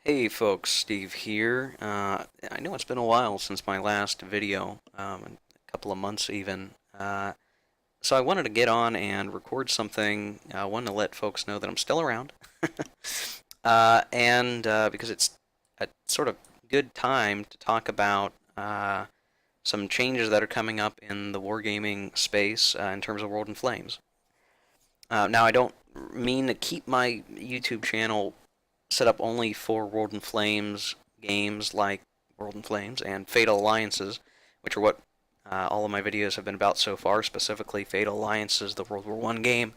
Hey folks, Steve here. I know it's been a while since my last video, a couple of months even. So I wanted to get on and record something. I wanted to let folks know that I'm still around, and because it's a sort of good time to talk about some changes that are coming up in the wargaming space in terms of World in Flames. Now I don't mean to keep my YouTube channel set up only for World in Flames games like World in Flames and Fatal Alliances, which are what all of my videos have been about so far, specifically Fatal Alliances, the World War One game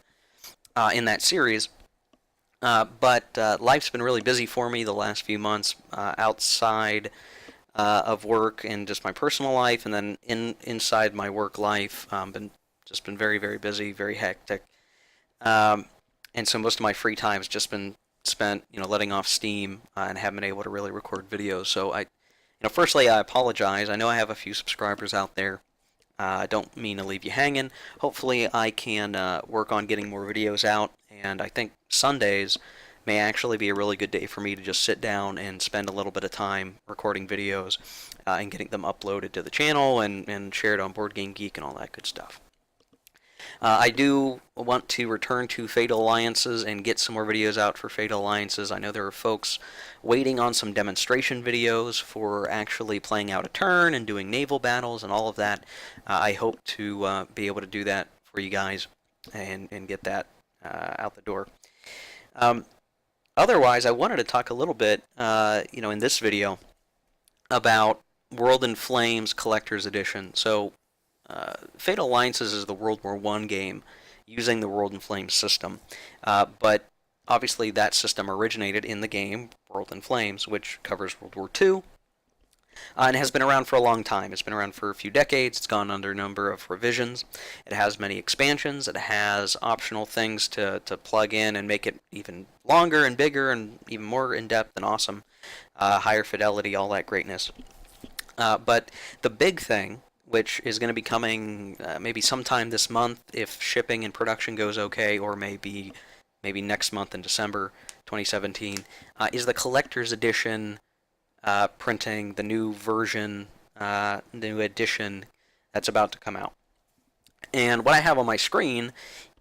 in that series. But life's been really busy for me the last few months outside of work and just my personal life, and then inside my work life, been very busy, very hectic. Um, and so most of my free time has just been spent, letting off steam and haven't been able to really record videos. So firstly, I apologize. I know I have a few subscribers out there. I don't mean to leave you hanging. Hopefully, I can work on getting more videos out, and I think Sundays may actually be a really good day for me to just sit down and spend a little bit of time recording videos and getting them uploaded to the channel and shared on Board Game Geek and all that good stuff. I do want to return to Fatal Alliances and get some more videos out for Fatal Alliances. I know there are folks waiting on some demonstration videos for actually playing out a turn and doing naval battles and all of that. I hope to be able to do that for you guys and get that out the door. Otherwise, I wanted to talk a little bit, in this video about World in Flames Collector's Edition. So Fatal Alliances is the World War One game using the World in Flames system, but obviously that system originated in the game World in Flames, which covers World War Two, and has been around for a long time. It's been around for a few decades. It's gone under a number of revisions. It has many expansions. It has optional things to plug in and make it even longer and bigger and even more in-depth and awesome, higher fidelity, all that greatness. But the big thing, which is going to be coming maybe sometime this month if shipping and production goes okay, or maybe next month in December 2017, is the collector's edition printing, the new version, new edition that's about to come out. And what I have on my screen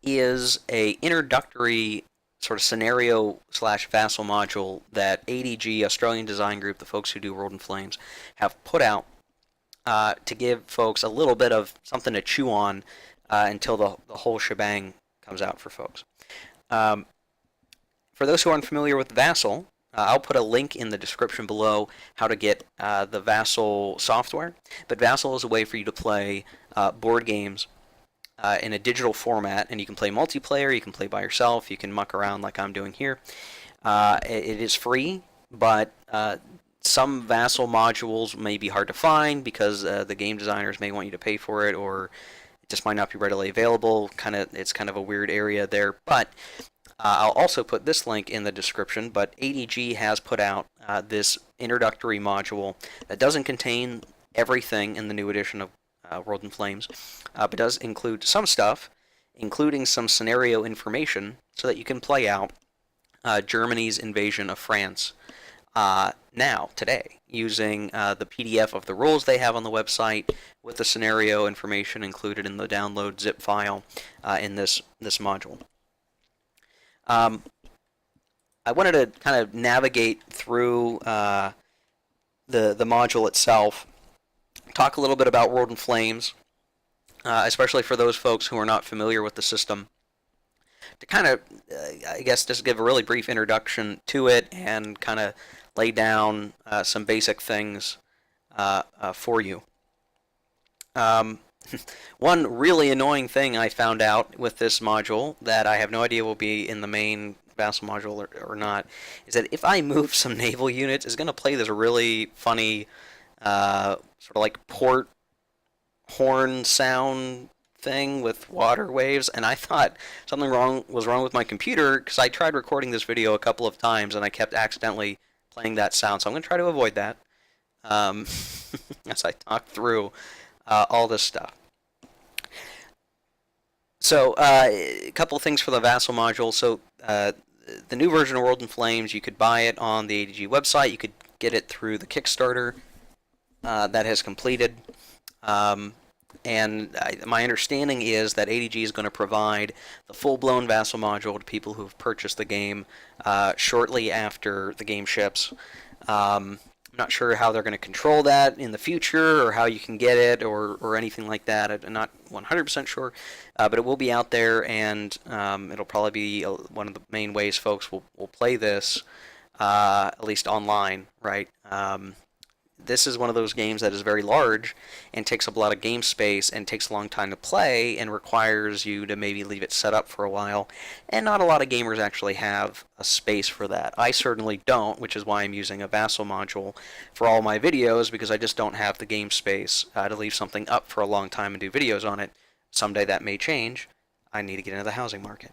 is a introductory sort of scenario / vassal module that ADG, Australian Design Group, the folks who do World in Flames, have put out to give folks a little bit of something to chew on until the whole shebang comes out for folks. For those who aren't familiar with Vassal, I'll put a link in the description below how to get the Vassal software. But Vassal is a way for you to play board games in a digital format, and you can play multiplayer, you can play by yourself, you can muck around like I'm doing here. It is free, but some Vassal modules may be hard to find because the game designers may want you to pay for it, or it just might not be readily available. It's kind of a weird area there. But I'll also put this link in the description. But ADG has put out this introductory module that doesn't contain everything in the new edition of World in Flames, but does include some stuff, including some scenario information, so that you can play out Germany's invasion of France today, using the PDF of the rules they have on the website with the scenario information included in the download zip file in this module. I wanted to kind of navigate through the module itself, talk a little bit about World in Flames, especially for those folks who are not familiar with the system, to kind of, I guess, just give a really brief introduction to it and kind of lay down some basic things for you. One really annoying thing I found out with this module that I have no idea will be in the main Vassal module or not is that if I move some naval units, it's going to play this really funny sort of like port horn sound thing with water waves, and I thought something was wrong with my computer because I tried recording this video a couple of times and I kept accidentally playing that sound, so I'm going to try to avoid that as I talk through all this stuff. So a couple of things for the Vassal module. So the new version of World in Flames, you could buy it on the ADG website. You could get it through the Kickstarter that has completed. My understanding is that ADG is going to provide the full-blown Vassal module to people who have purchased the game shortly after the game ships. I'm not sure how they're going to control that in the future, or how you can get it, or anything like that. I'm not 100% sure, but it will be out there, and it'll probably be one of the main ways folks will play this, at least online, right? This is one of those games that is very large and takes up a lot of game space and takes a long time to play and requires you to maybe leave it set up for a while. And not a lot of gamers actually have a space for that. I certainly don't, which is why I'm using a Vassal module for all my videos, because I just don't have the game space to leave something up for a long time and do videos on it. Someday that may change. I need to get into the housing market.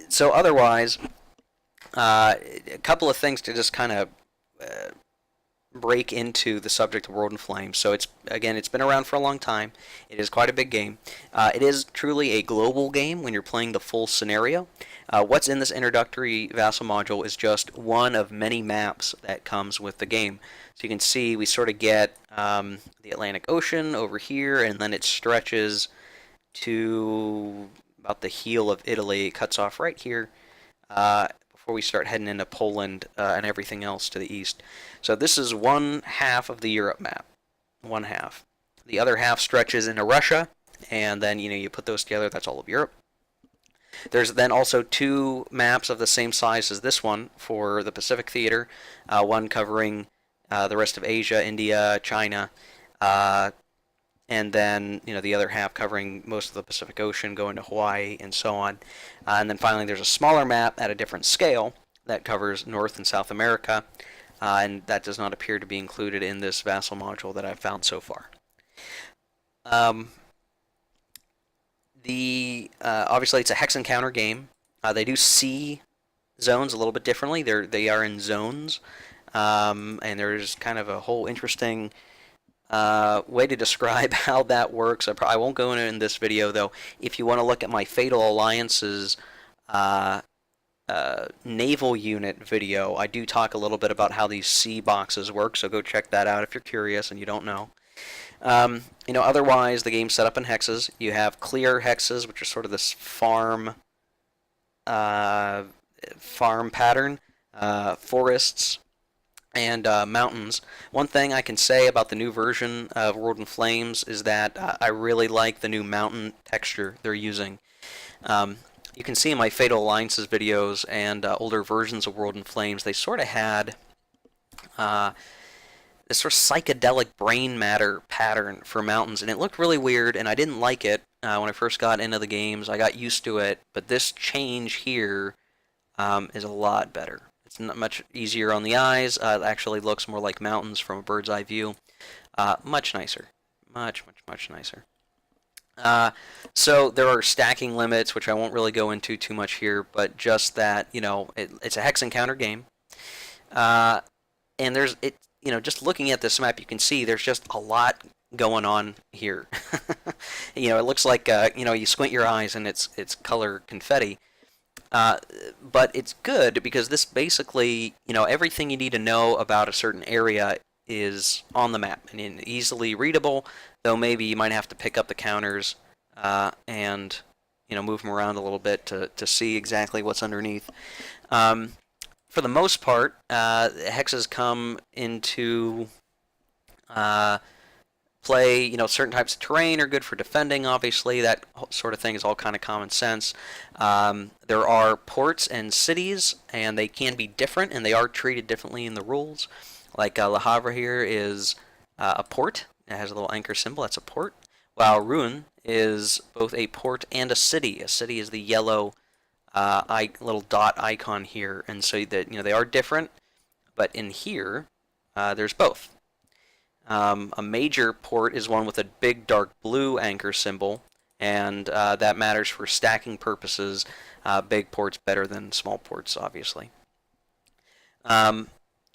So otherwise, a couple of things to just kind of break into the subject of World in Flames. So it's been around for a long time. It is quite a big game. It is truly a global game when you're playing the full scenario. What's in this introductory Vassal module is just one of many maps that comes with the game. So you can see we sort of get the Atlantic Ocean over here, and then it stretches to about the heel of Italy. It cuts off right here before we start heading into Poland and everything else to the east. So this is one half of the Europe map. One half. The other half stretches into Russia, and then you put those together, that's all of Europe. There's then also two maps of the same size as this one for the Pacific Theater, one covering the rest of Asia, India, China, and then the other half covering most of the Pacific Ocean, going to Hawaii and so on. And then finally there's a smaller map at a different scale that covers North and South America, and that does not appear to be included in this Vassal module that I've found so far. Obviously it's a hex encounter game. They do see zones a little bit differently. They are in zones, and there's kind of a whole interesting way to describe how that works. I won't go into it in this video, though. If you want to look at my Fatal Alliance's naval unit video, I do talk a little bit about how these C boxes work, so go check that out if you're curious and you don't know. Otherwise, the game's set up in hexes. You have clear hexes, which are sort of this farm pattern, forests, and mountains. One thing I can say about the new version of World in Flames is that I really like the new mountain texture they're using. You can see in my Fatal Alliances videos and older versions of World in Flames, they sort of had this sort of psychedelic brain matter pattern for mountains, and it looked really weird, and I didn't like it when I first got into the games. I got used to it, but this change here is a lot better. It's not much easier on the eyes. It actually looks more like mountains from a bird's eye view. Much nicer. Much nicer. So there are stacking limits, which I won't really go into too much here, but just that, it's a hex encounter game. And just looking at this map, you can see there's just a lot going on here. It looks like, you squint your eyes and it's color confetti. But it's good because this basically, everything you need to know about a certain area is on the map and easily readable, though maybe you might have to pick up the counters and, move them around a little bit to see exactly what's underneath. For the most part, hexes come into play. Certain types of terrain are good for defending, obviously. That sort of thing is all kind of common sense. There are ports and cities, and they can be different, and they are treated differently in the rules. Like Le Havre here is a port. It has a little anchor symbol. That's a port. While Rouen is both a port and a city. A city is the yellow little dot icon here, and so that they are different. But in here, there's both. A major port is one with a big dark blue anchor symbol, and that matters for stacking purposes. Big ports better than small ports, obviously.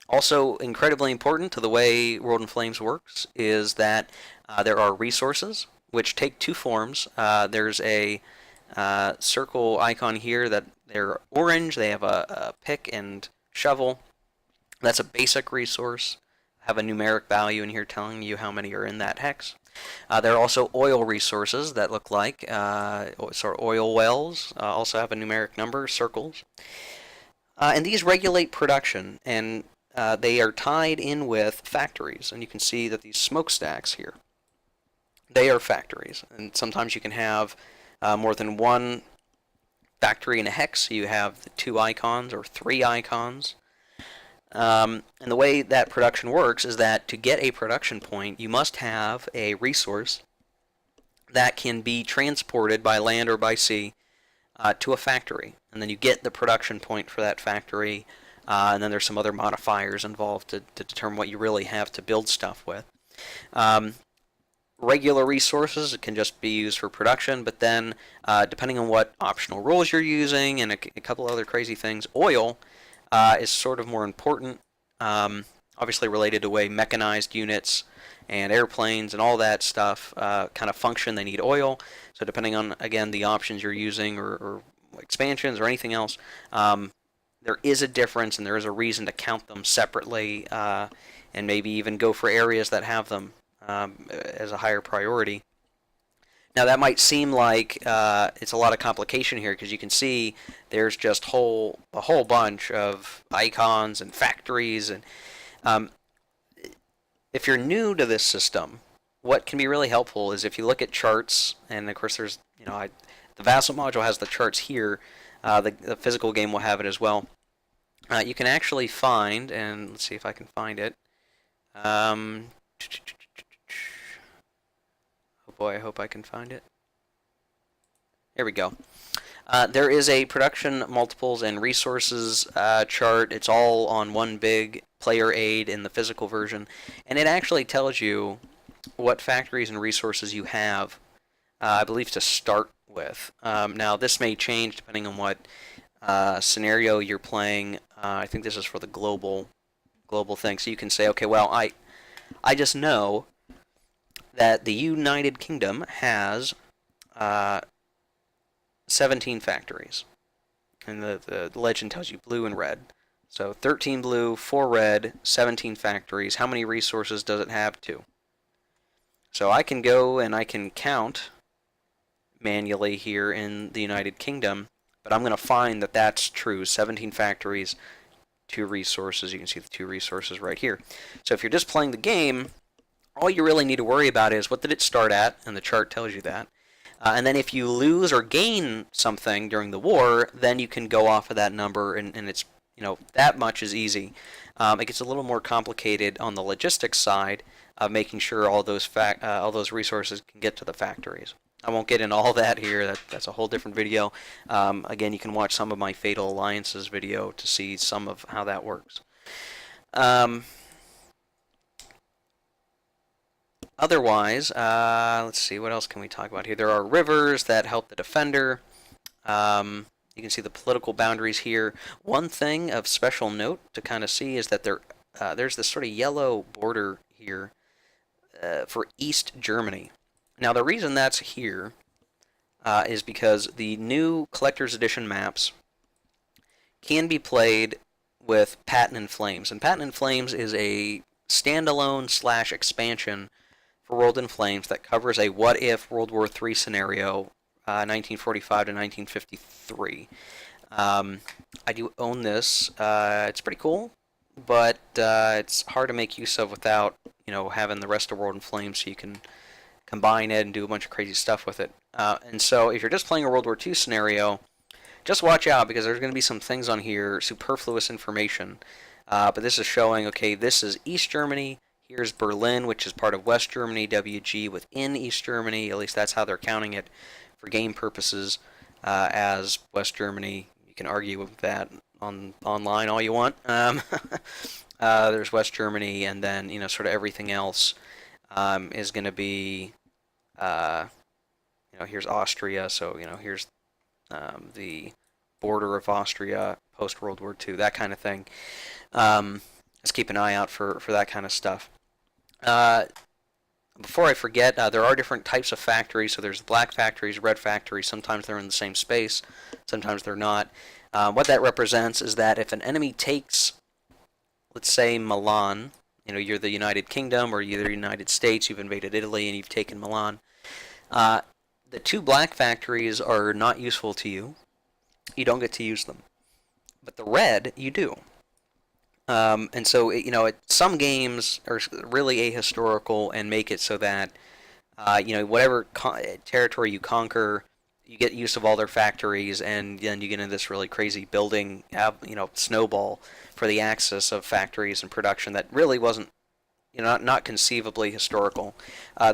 Also, incredibly important to the way World in Flames works is that there are resources, which take two forms. There's a circle icon here that they're orange. They have a pick and shovel. That's a basic resource. I have a numeric value in here telling you how many are in that hex. There are also oil resources that look like sort of oil wells. Also have a numeric number, circles. And these regulate production, and they are tied in with factories. And you can see that these smokestacks here, they are factories. And sometimes you can have more than one factory in a hex. So you have the 2 icons or 3 icons. And the way that production works is that to get a production point, you must have a resource that can be transported by land or by sea to a factory. And then you get the production point for that factory, and then there's some other modifiers involved to determine what you really have to build stuff with. Regular resources can just be used for production, but then depending on what optional rules you're using and a couple other crazy things, oil is sort of more important, obviously related to the way mechanized units and airplanes and all that stuff kind of function. They need oil. So depending on, again, the options you're using or expansions or anything else, there is a difference and there is a reason to count them separately and maybe even go for areas that have them as a higher priority. Now that might seem like it's a lot of complication here because you can see there's just a whole bunch of icons and factories, and if you're new to this system, what can be really helpful is if you look at charts, and of course there's the Vassal module has the charts here. The physical game will have it as well. You can actually find, and let's see if I can find it. Oh boy, I hope I can find it. There we go. There is a production multiples and resources chart. It's all on one big player aid in the physical version, and it actually tells you what factories and resources you have, I believe, to start with. Now this may change depending on what scenario you're playing. I think this is for the global thing. So you can say, okay, well, I just know that the United Kingdom has 17 factories, and the legend tells you blue and red. So 13 blue, 4 red, 17 factories. How many resources does it have? 2. So I can go and I can count manually here in the United Kingdom, but I'm going to find that that's true. 17 factories, 2 resources. You can see the 2 resources right here. So if you're just playing the game, all you really need to worry about is what did it start at, and the chart tells you that. And then if you lose or gain something during the war, then you can go off of that number, and it's, that much is easy. It gets a little more complicated on the logistics side of making sure all those resources can get to the factories. I won't get into all that here. That's a whole different video. Again, you can watch some of my Fatal Alliances video to see some of how that works. Otherwise, let's see, what else can we talk about here? There are rivers that help the defender. You can see the political boundaries here. One thing of special note to kind of see is that there's this sort of yellow border here for East Germany. Now, the reason that's here is because the new Collector's Edition maps can be played with Patent in Flames. And Patent in Flames is a standalone / expansion for World in Flames that covers a what-if World War III scenario, 1945 to 1953. I do own this. It's pretty cool, but it's hard to make use of without, having the rest of World in Flames, so you can combine it and do a bunch of crazy stuff with it. And so if you're just playing a World War II scenario, just watch out, because there's going to be some things on here, superfluous information. But this is showing, okay, this is East Germany. Here's Berlin, which is part of West Germany, WG within East Germany. At least that's how they're counting it for game purposes as West Germany. You can argue with that online all you want. There's West Germany, and then sort of everything else is going to be here's Austria. So here's the border of Austria post World War II, that kind of thing. Let's keep an eye out for that kind of stuff. Before I forget, there are different types of factories. So there's black factories, red factories. Sometimes they're in the same space, sometimes they're not. What that represents is that if an enemy takes, let's say, Milan, you're the United Kingdom or you're the United States, you've invaded Italy and you've taken Milan. The two black factories are not useful to you. You don't get to use them. But the red, you do. And so, some games are really ahistorical and make it so that, whatever territory you conquer, you get use of all their factories, and then you get into this really crazy building, snowball for the axis of factories and production that really wasn't, not conceivably historical.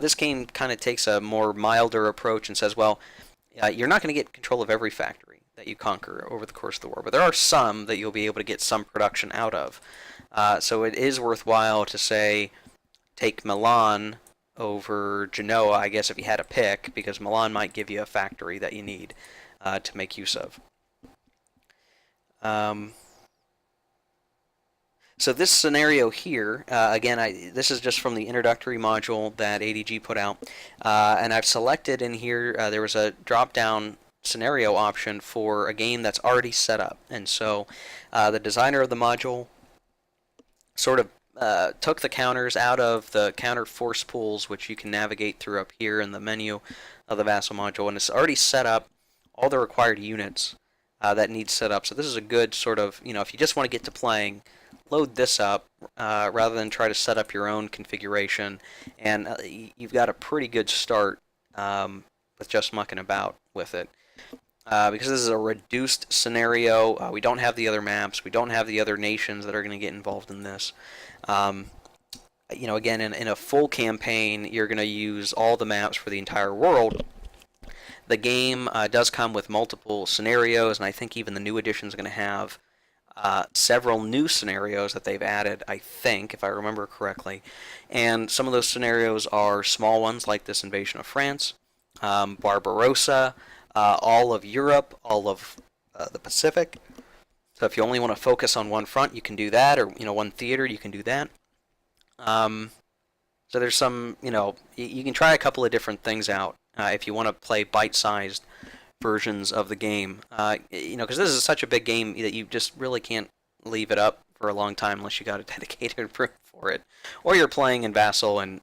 This game kind of takes a more milder approach and says, well, you're not going to get control of every factory that you conquer over the course of the war, but there are some that you'll be able to get some production out of. So it is worthwhile to say, take Milan over Genoa, I guess, if you had a pick, because Milan might give you a factory that you need to make use of. So this scenario here, again, this is just from the introductory module that ADG put out, and I've selected in here, there was a drop-down scenario option for a game that's already set up, and so the designer of the module sort of took the counters out of the counter force pools, which you can navigate through up here in the menu of the Vassal module, and it's already set up all the required units that need set up. So this is a good sort of, if you just want to get to playing, load this up rather than try to set up your own configuration, and you've got a pretty good start with just mucking about with it. Because this is a reduced scenario, we don't have the other maps, we don't have the other nations that are going to get involved in this. Again, in a full campaign, you're going to use all the maps for the entire world. The game does come with multiple scenarios, and I think even the new edition is going to have several new scenarios that they've added, I think, if I remember correctly. And some of those scenarios are small ones, like this invasion of France, Barbarossa, all of Europe, all of the Pacific. So if you only want to focus on one front, you can do that, or one theater, you can do that. So there's some, you can try a couple of different things out if you want to play bite-sized versions of the game. Because this is such a big game that you just really can't leave it up for a long time unless you got a dedicated room for it, or you're playing in Vassal and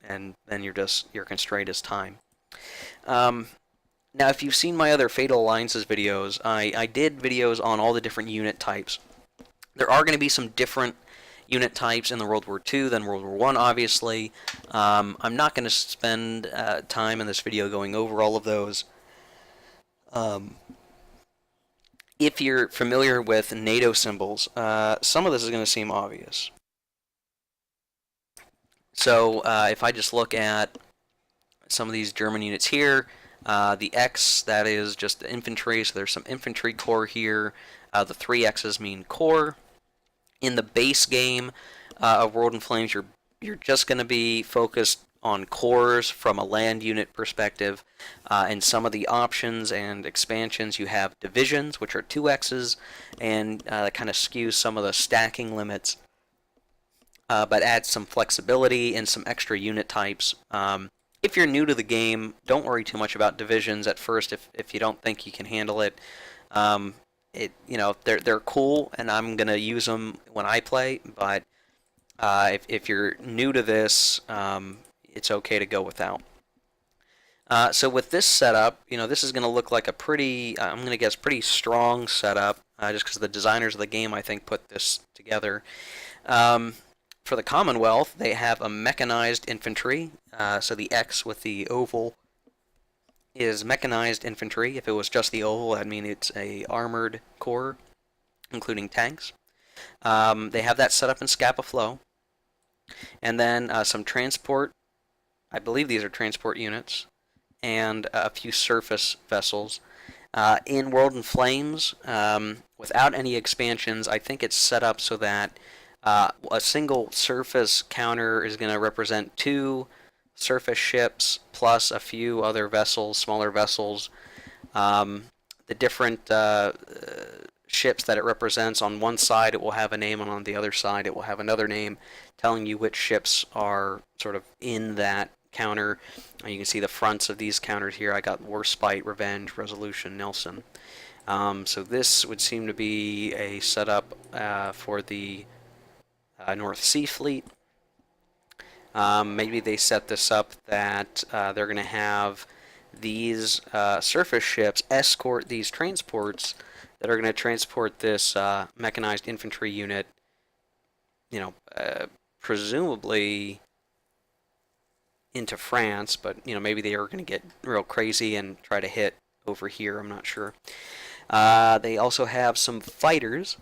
then your constraint is time. Now, if you've seen my other Fatal Alliances videos, I did videos on all the different unit types. There are going to be some different unit types in the World War II than World War I, obviously. I'm not going to spend time in this video going over all of those. If you're familiar with NATO symbols, some of this is going to seem obvious. So if I just look at some of these German units here, the X, that is just the infantry, so there's some infantry corps here. The 3 X's mean corps. In the base game of World in Flames, you're just going to be focused on corps from a land unit perspective. And some of the options and expansions, you have divisions, which are 2 X's, and that kind of skews some of the stacking limits, but adds some flexibility and some extra unit types. If you're new to the game, don't worry too much about divisions at first if you don't think you can handle it. They're cool, and I'm gonna use them when I play. But if you're new to this, it's okay to go without. So with this setup, this is gonna look like a pretty, I'm gonna guess, pretty strong setup, just because the designers of the game, I think, put this together. For the Commonwealth, they have a mechanized infantry, so the X with the oval is mechanized infantry. If it was just the oval, that'd mean it's a armored corps, including tanks. They have that set up in Scapa Flow. And then some transport, I believe these are transport units, and a few surface vessels. In World in Flames, without any expansions, I think it's set up so that a single surface counter is going to represent 2 surface ships plus a few other vessels, smaller vessels. The different ships that it represents, on one side it will have a name, and on the other side it will have another name, telling you which ships are sort of in that counter. You can see the fronts of these counters here. I got War, Spite, Revenge, Resolution, Nelson. So this would seem to be a setup for the North Sea Fleet. Maybe they set this up that they're going to have these surface ships escort these transports that are going to transport this mechanized infantry unit, presumably into France, but maybe they are going to get real crazy and try to hit over here. I'm not sure. They also have some fighters.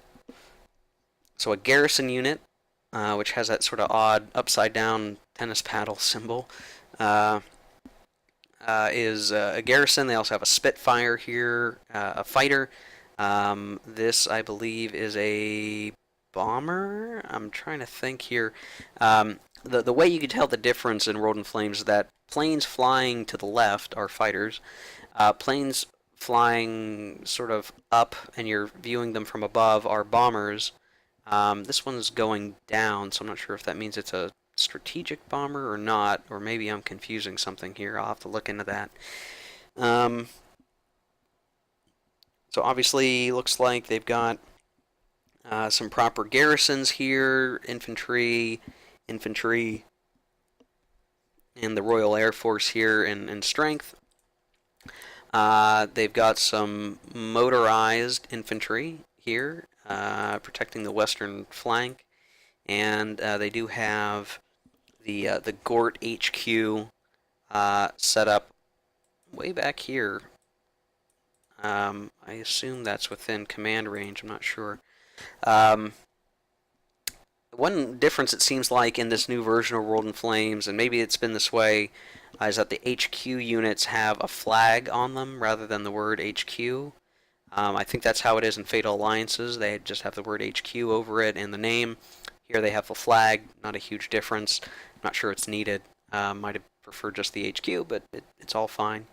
So a garrison unit, which has that sort of odd upside down tennis paddle symbol, is a garrison. They also have a Spitfire here, a fighter. This, I believe, is a bomber. I'm trying to think here. The way you can tell the difference in World in Flames is that planes flying to the left are fighters. Planes flying sort of up and you're viewing them from above are bombers. This one's going down, so I'm not sure if that means it's a strategic bomber or not, or maybe I'm confusing something here. I'll have to look into that. So obviously looks like they've got some proper garrisons here, infantry, and the Royal Air Force here in strength. They've got some motorized infantry here, protecting the western flank, and they do have the Gort HQ set up way back here. I assume that's within command range. I'm not sure. One difference it seems like in this new version of World in Flames, and maybe it's been this way, is that the HQ units have a flag on them rather than the word HQ. I think that's how it is in Fatal Alliances. They just have the word HQ over it in the name. Here they have the flag, not a huge difference. I'm not sure it's needed. Might have preferred just the HQ, but it's all fine.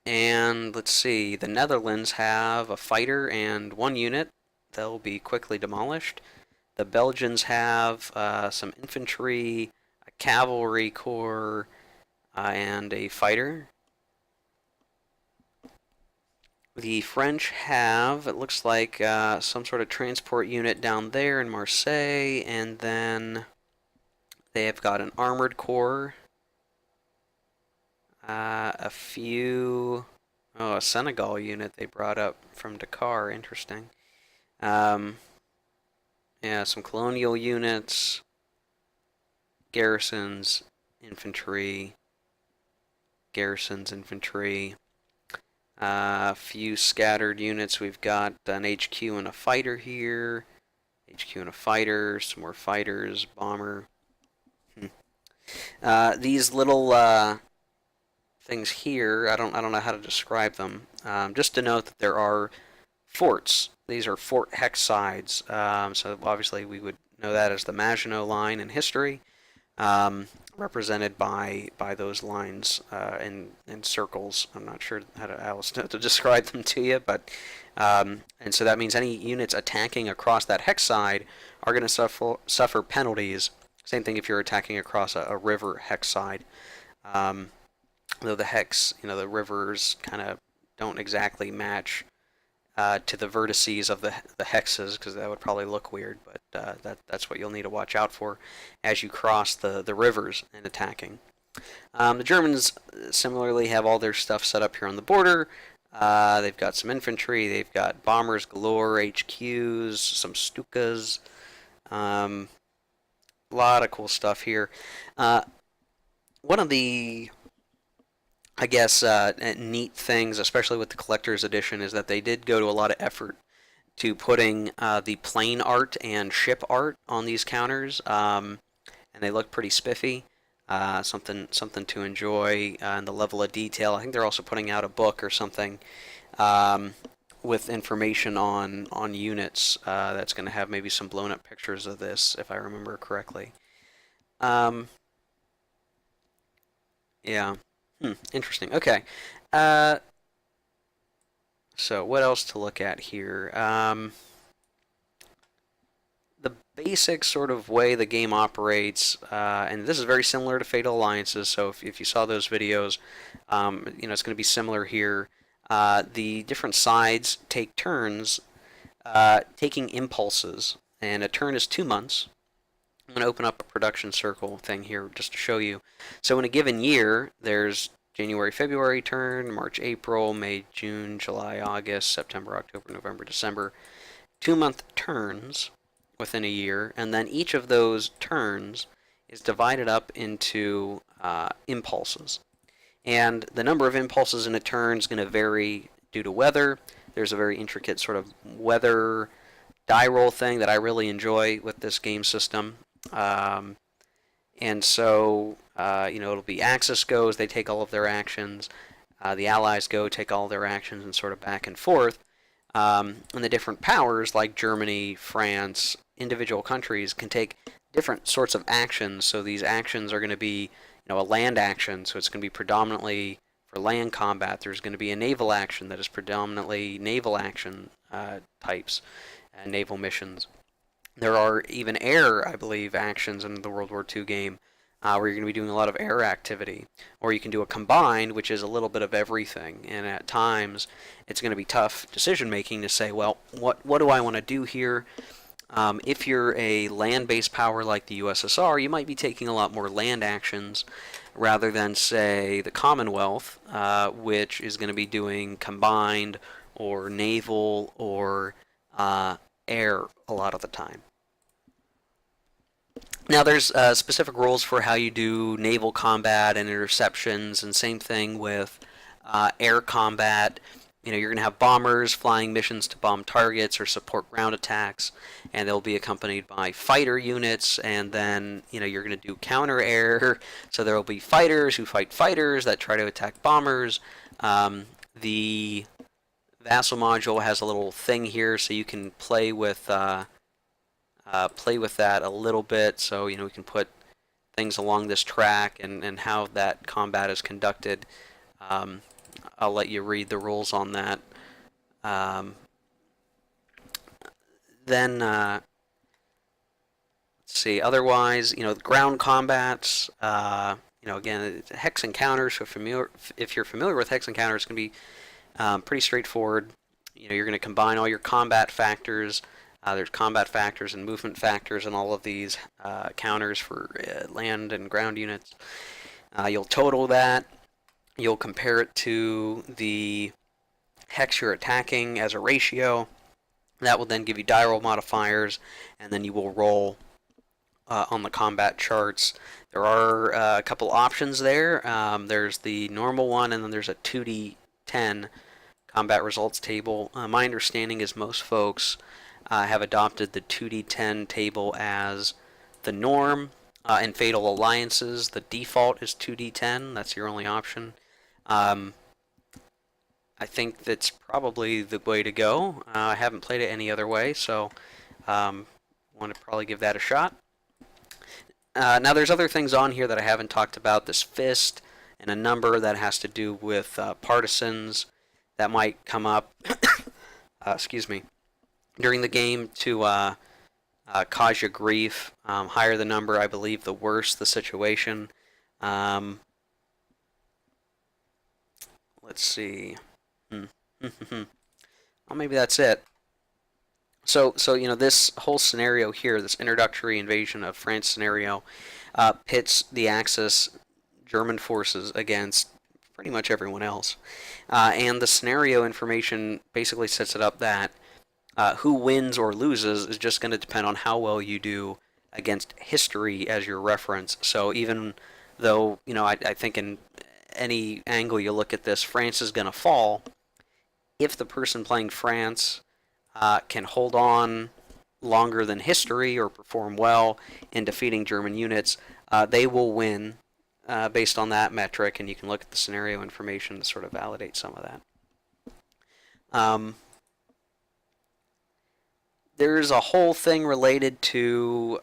And let's see, the Netherlands have a fighter and one unit. They'll be quickly demolished. The Belgians have some infantry, a cavalry corps, and a fighter. The French have, it looks like, some sort of transport unit down there in Marseille, and then they have got an armored corps, a Senegal unit they brought up from Dakar, interesting. Yeah, some colonial units, garrisons, infantry, a few scattered units. We've got an HQ and a fighter here, HQ and a fighter, some more fighters, bomber. These little things here, I don't know how to describe them. Just to note that there are forts. These are Fort Hexes. So obviously we would know that as the Maginot Line in history, represented by those lines in circles. I'm not sure how to describe them to you, but and so that means any units attacking across that hex side are going to suffer penalties. Same thing if you're attacking across a river hex side. Though the hex, the rivers kind of don't exactly match to the vertices of the hexes, because that would probably look weird, but that's what you'll need to watch out for as you cross the rivers and attacking. The Germans similarly have all their stuff set up here on the border. They've got some infantry, they've got bombers galore, HQs, some Stukas, a lot of cool stuff here. One of the neat things, especially with the collector's edition, is that they did go to a lot of effort to putting the plane art and ship art on these counters, and they look pretty spiffy. Something to enjoy, and the level of detail. I think they're also putting out a book or something with information on units that's going to have maybe some blown up pictures of this, if I remember correctly. Yeah. Interesting. Okay. So what else to look at here? basic sort of way the game operates, and this is very similar to Fatal Alliances, so if you saw those videos, it's going to be similar here. The different sides take turns taking impulses, and a turn is 2 months. I'm going to open up a production circle thing here just to show you. So in a given year, there's January, February turn, March, April, May, June, July, August, September, October, November, December. 2-month turns within a year, and then each of those turns is divided up into impulses. And the number of impulses in a turn is going to vary due to weather. There's a very intricate sort of weather die roll thing that I really enjoy with this game system. And so, it'll be Axis goes, they take all of their actions. The Allies go, take all of their actions, and sort of back and forth. And the different powers, like Germany, France, individual countries, can take different sorts of actions. So these actions are going to be, a land action, so it's going to be predominantly for land combat. There's going to be a naval action that is predominantly naval action types and naval missions. There are even air, I believe, actions in the World War II game where you're going to be doing a lot of air activity. Or you can do a combined, which is a little bit of everything. And at times, it's going to be tough decision making to say, well, what do I want to do here? If you're a land-based power like the USSR, you might be taking a lot more land actions rather than, say, the Commonwealth, which is going to be doing combined or naval or air a lot of the time. Now there's specific rules for how you do naval combat and interceptions, and same thing with air combat. You're going to have bombers flying missions to bomb targets or support ground attacks, and they'll be accompanied by fighter units, and then, you're going to do counter air, so there will be fighters who fight fighters that try to attack bombers. The Vassal Module has a little thing here, so you can play with that a little bit, so, we can put things along this track and how that combat is conducted. I'll let you read the rules on that. Then, let's see, otherwise, the ground combats, again, hex encounters, so if you're familiar with hex encounters, it's going to be pretty straightforward. You're going to combine all your combat factors. There's combat factors and movement factors and all of these counters for land and ground units. You'll total that. You'll compare it to the hex you're attacking as a ratio. That will then give you die roll modifiers, and then you will roll on the combat charts. There are a couple options there. There's the normal one, and then there's a 2d10 combat results table. My understanding is most folks have adopted the 2d10 table as the norm. In Fatal Alliances, the default is 2d10. That's your only option. I think that's probably the way to go. I haven't played it any other way, so want to probably give that a shot. Now there's other things on here that I haven't talked about. This fist and a number that has to do with partisans that might come up excuse me, during the game to cause you grief. Higher the number, I believe, the worse the situation. Let's see. Well, maybe that's it. So this whole scenario here, this introductory invasion of France scenario, pits the Axis German forces against pretty much everyone else. And the scenario information basically sets it up that who wins or loses is just going to depend on how well you do against history as your reference. So even though, I think in any angle you look at this, France is going to fall. If the person playing France can hold on longer than history or perform well in defeating German units, they will win based on that metric, and you can look at the scenario information to sort of validate some of that. There's a whole thing related to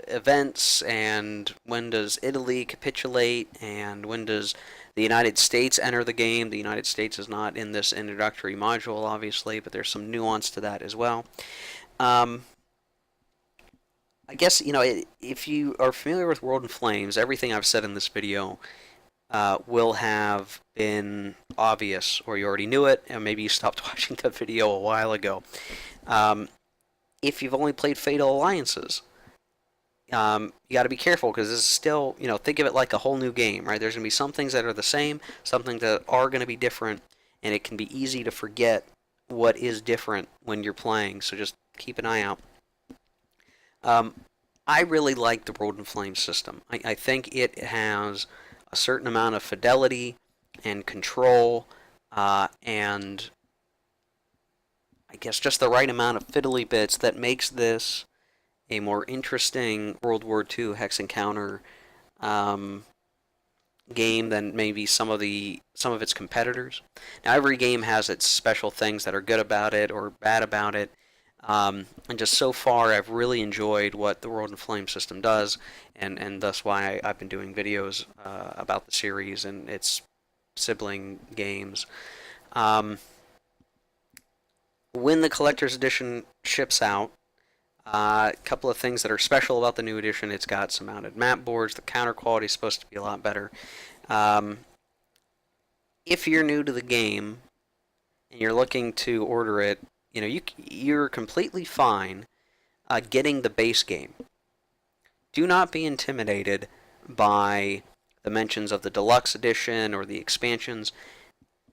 events, and when does Italy capitulate, and when does The United States enter the game. The United States is not in this introductory module, obviously, but there's some nuance to that as well. I guess, if you are familiar with World in Flames, everything I've said in this video will have been obvious, or you already knew it, and maybe you stopped watching the video a while ago. If you've only played Fatal Alliances, you got to be careful because this is still, think of it like a whole new game, right? There's going to be some things that are the same, some things that are going to be different, and it can be easy to forget what is different when you're playing, so just keep an eye out. I really like the World in Flames system. I think it has a certain amount of fidelity and control, and I guess just the right amount of fiddly bits that makes this a more interesting World War II hex encounter game than maybe some of its competitors. Now, every game has its special things that are good about it or bad about it, and just so far I've really enjoyed what the World in Flame system does, and thus why I've been doing videos about the series and its sibling games. When the Collector's Edition ships out, a couple of things that are special about the new edition: it's got some mounted map boards. The counter quality is supposed to be a lot better. If you're new to the game and you're looking to order it, you're completely fine getting the base game. Do not be intimidated by the mentions of the deluxe edition or the expansions.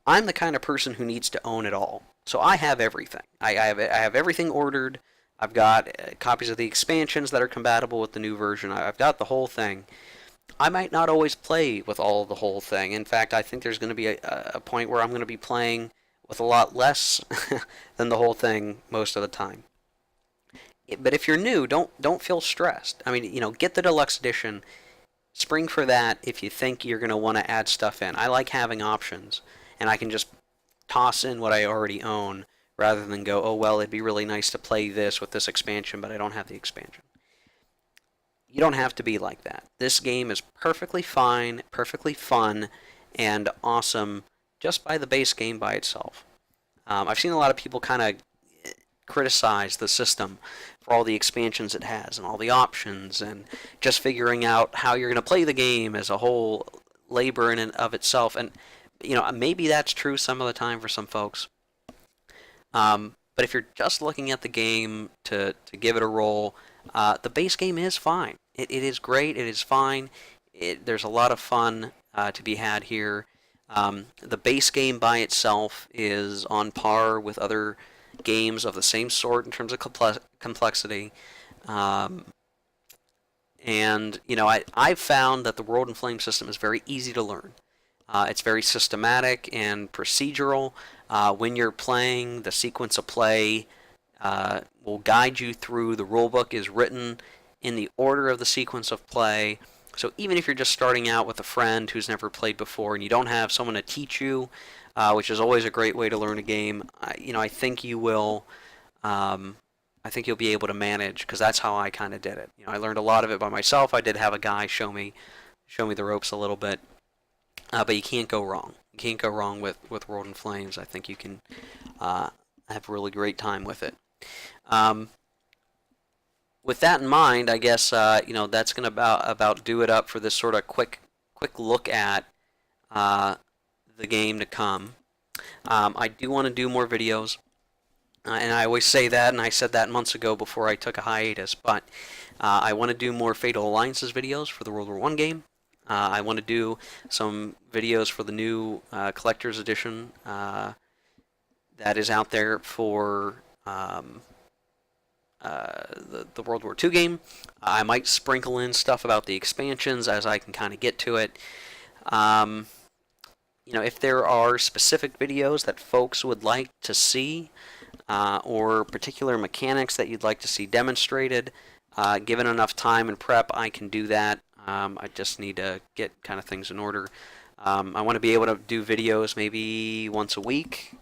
I'm the kind of person who needs to own it all, so I have everything. I have everything ordered. I've got copies of the expansions that are compatible with the new version. I've got the whole thing. I might not always play with all of the whole thing. In fact, I think there's going to be a point where I'm going to be playing with a lot less than the whole thing most of the time. But if you're new, don't feel stressed. I mean, get the deluxe edition. Spring for that if you think you're going to want to add stuff in. I like having options, and I can just toss in what I already own, rather than go, oh, well, it'd be really nice to play this with this expansion, but I don't have the expansion. You don't have to be like that. This game is perfectly fine, perfectly fun, and awesome just by the base game by itself. I've seen a lot of people kind of criticize the system for all the expansions it has and all the options, and just figuring out how you're going to play the game as a whole labor in and of itself. And, maybe that's true some of the time for some folks. But if you're just looking at the game to give it a roll, the base game is fine. It is great. It is fine. There's a lot of fun to be had here. The base game by itself is on par with other games of the same sort in terms of complexity. And, I've found that the World in Flame system is very easy to learn. It's very systematic and procedural. When you're playing, the sequence of play will guide you through. The rulebook is written in the order of the sequence of play. So even if you're just starting out with a friend who's never played before and you don't have someone to teach you, which is always a great way to learn a game, I think you will. I think you'll be able to manage, because that's how I kind of did it. I learned a lot of it by myself. I did have a guy show me the ropes a little bit. But you can't go wrong. You can't go wrong with World in Flames. I think you can have a really great time with it. With that in mind, I guess that's going to about do it up for this sort of quick look at the game to come. I do want to do more videos, and I always say that, and I said that months ago before I took a hiatus. But I want to do more Fatal Alliances videos for the World War I game. I want to do some videos for the new Collector's Edition that is out there for the World War II game. I might sprinkle in stuff about the expansions as I can kind of get to it. If there are specific videos that folks would like to see, or particular mechanics that you'd like to see demonstrated, given enough time and prep, I can do that. I just need to get kind of things in order. I want to be able to do videos maybe once a week.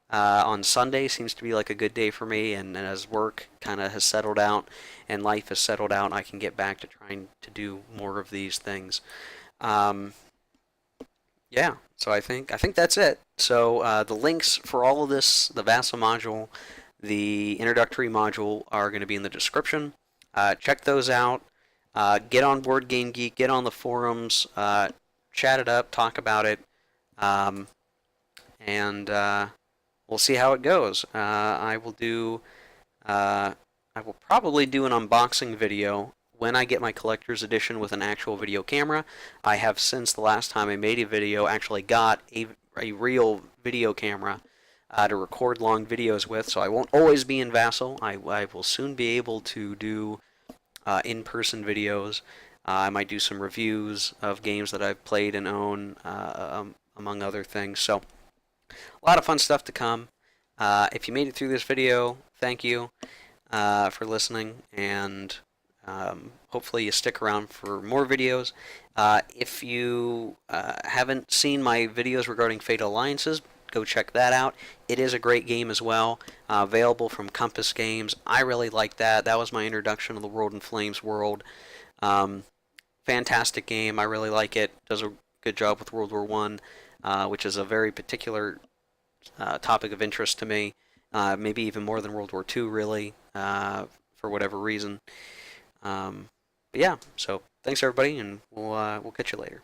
On Sunday seems to be like a good day for me, and as work kind of has settled out and life has settled out, I can get back to trying to do more of these things. Yeah, so I think that's it. So the links for all of this, the Vassal module, the introductory module, are going to be in the description. Check those out. Get on Board Game Geek. Get on the forums. Chat it up. Talk about it. Um, and we'll see how it goes. Uh, I will probably do an unboxing video when I get my collector's edition with an actual video camera. I have, since the last time I made a video, actually got a real video camera to record long videos with, so I won't always be in Vassal. I will soon be able to do in-person videos. I might do some reviews of games that I've played and own, among other things. So a lot of fun stuff to come. If you made it through this video, thank you for listening, and hopefully you stick around for more videos. If you haven't seen my videos regarding Fatal Alliances, go check that out. It is a great game as well, available from Compass Games. I really like that. That was my introduction to the World in Flames world. Um, Fantastic game. I really like it. Does a good job with World War One, which is a very particular topic of interest to me. Maybe even more than World War II, really, for whatever reason. But yeah, so thanks everybody, and we'll catch you later.